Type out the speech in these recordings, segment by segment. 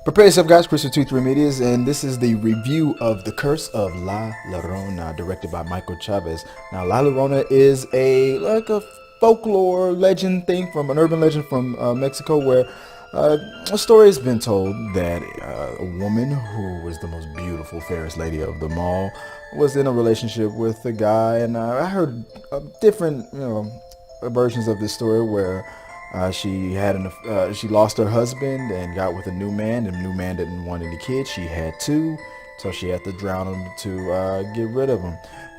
Prepare yourself, guys. Chris with 23 Medias, and this is the review of The Curse of La Llorona, directed by Michael Chaves. Now, La Llorona is a folklore legend thing from an urban legend from Mexico, where a story has been told that a woman who was the most beautiful, fairest lady of them all was in a relationship with a guy, and I heard different, versions of this story where she lost her husband and got with a new man. And the new man didn't want any kids. She had two, so she had to drown him to get rid of him.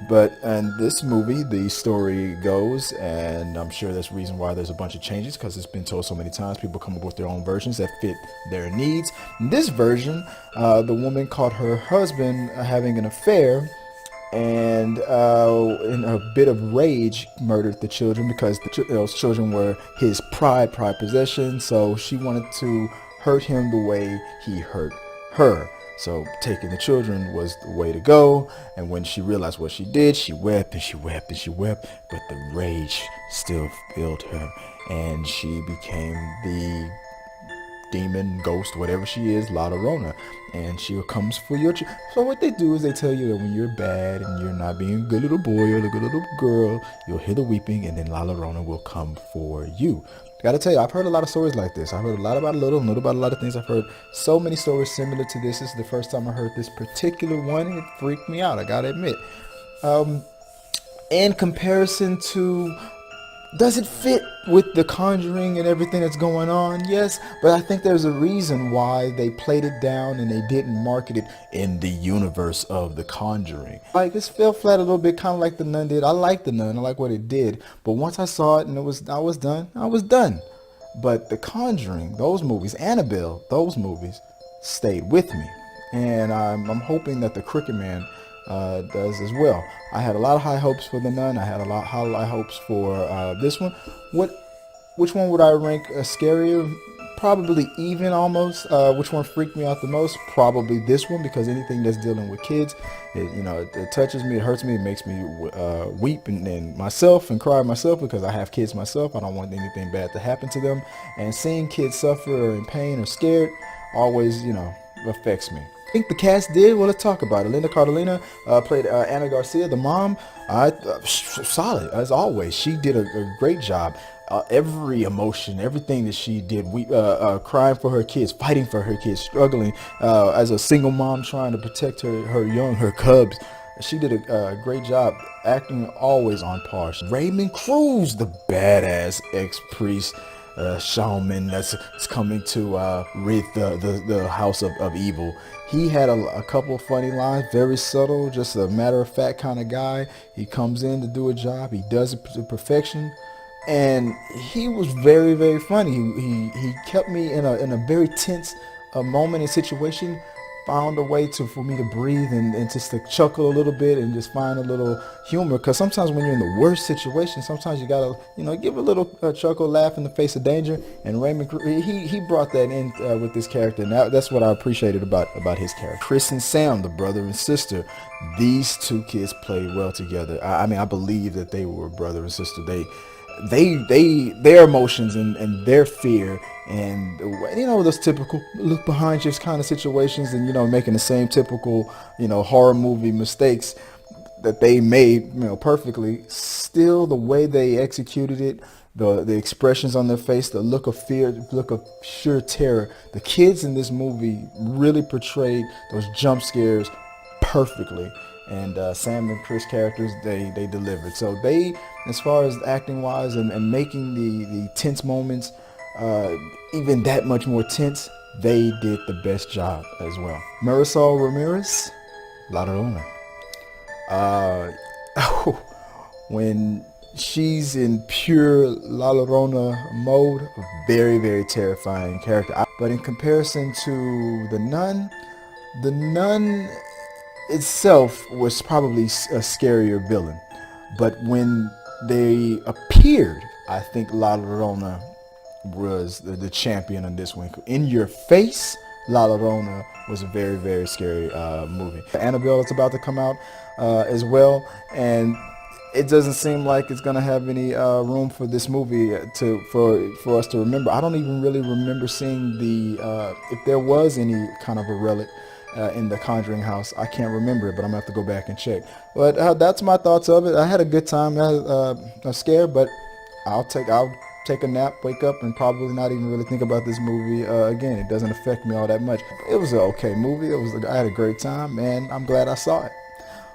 But in this movie, the story goes, and I'm sure that's the reason why there's a bunch of changes, because it's been told so many times. People come up with their own versions that fit their needs. In this version, the woman caught her husband having an affair, and in a bit of rage murdered the children, because those children were his prized possession. So she wanted to hurt him the way he hurt her. So taking the children was the way to go. And when she realized what she did, she wept and she wept and she wept, but the rage still filled her, and she became the demon, ghost, whatever she is, La Llorona, and she comes for your so what they do is they tell you that when you're bad and you're not being a good little boy or a good little girl, you'll hear the weeping, and then La Llorona will come for you. Gotta tell you, I've heard a lot of stories like this. I've heard a lot about little about a lot of things. I've heard so many stories similar to this. This is the first time I heard this particular one, and it freaked me out, I gotta admit. In comparison to, does it fit with The Conjuring and everything that's going on? Yes, but I think there's a reason why they played it down and they didn't market it in the universe of The Conjuring. Like, this fell flat a little bit, kind of like The Nun did. I like The Nun, I like what it did, but once I saw it and I was done. But The Conjuring, those movies, Annabelle, those movies stayed with me, and I'm hoping that The Cricket Man does as well. I had a lot of high hopes for The Nun. I had a lot of high hopes for this one. Which one would I rank scarier? Probably even, almost. Which one freaked me out the most? Probably this one, because anything that's dealing with kids, it touches me, it hurts me, it makes me weep and myself and cry myself, because I have kids myself. I don't want anything bad to happen to them, and seeing kids suffer or in pain or scared always, affects me. I think the cast did. Well, let's talk about it. Linda Cardellina played Anna Garcia, the mom. Solid as always. She did a great job. Every emotion, everything that she did, crying for her kids, fighting for her kids, struggling as a single mom, trying to protect her cubs. She did a great job, acting always on par. Raymond Cruz, the badass ex-priest, shaman that's coming to rid the house of evil. He had a couple funny lines, very subtle, just a matter-of-fact kind of guy. He comes in to do a job, he does it to perfection, and he was very, very funny. He kept me in a very tense moment and situation, found a way for me to breathe and just to chuckle a little bit and just find a little humor, because sometimes when you're in the worst situation, sometimes you gotta give a little chuckle, laugh in the face of danger. And Raymond, he brought that in with this character, and that's what I appreciated about his character. Chris and Sam, the brother and sister, these two kids played well together. I believe that they were brother and sister. Their emotions and their fear, and those typical look behind you kind of situations, and making the same typical horror movie mistakes that they made perfectly. Still, the way they executed it, the expressions on their face, the look of fear, the look of sheer terror, the kids in this movie really portrayed those jump scares perfectly. And Sam and Chris characters, they delivered. So they, as far as acting wise and making the tense moments even that much more tense, they did the best job as well. Marisol Ramirez, La Llorona. When she's in pure La Llorona mode, a very, very terrifying character. But in comparison to the nun itself was probably a scarier villain. But when they appeared, I think La Llorona was the champion on this one. In your face, La Llorona was a very, very scary movie. Annabelle is about to come out as well, and it doesn't seem like it's gonna have any room for this movie for us to remember. I don't even really remember seeing the if there was any kind of a relic in the Conjuring house. I can't remember it, but I'm gonna have to go back and check. But that's my thoughts of it. I had a good time. I'm scared, but I'll take a nap, wake up, and probably not even really think about this movie again. It doesn't affect me all that much. It was an okay movie. I had a great time, and I'm glad I saw it.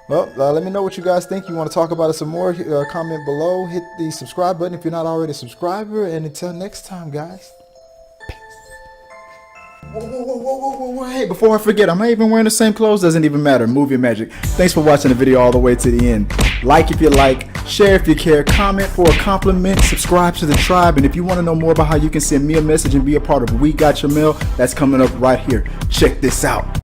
Well, let me know what you guys think. You want to talk about it some more? Comment below. Hit the subscribe button if you're not already a subscriber. And until next time, guys. Whoa. Hey, before I forget, I'm not even wearing the same clothes. Doesn't even matter. Movie magic. Thanks for watching the video all the way to the end. Like if you like. Share if you care. Comment for a compliment. Subscribe to the tribe. And if you want to know more about how you can send me a message and be a part of We Got Your Mail, that's coming up right here. Check this out.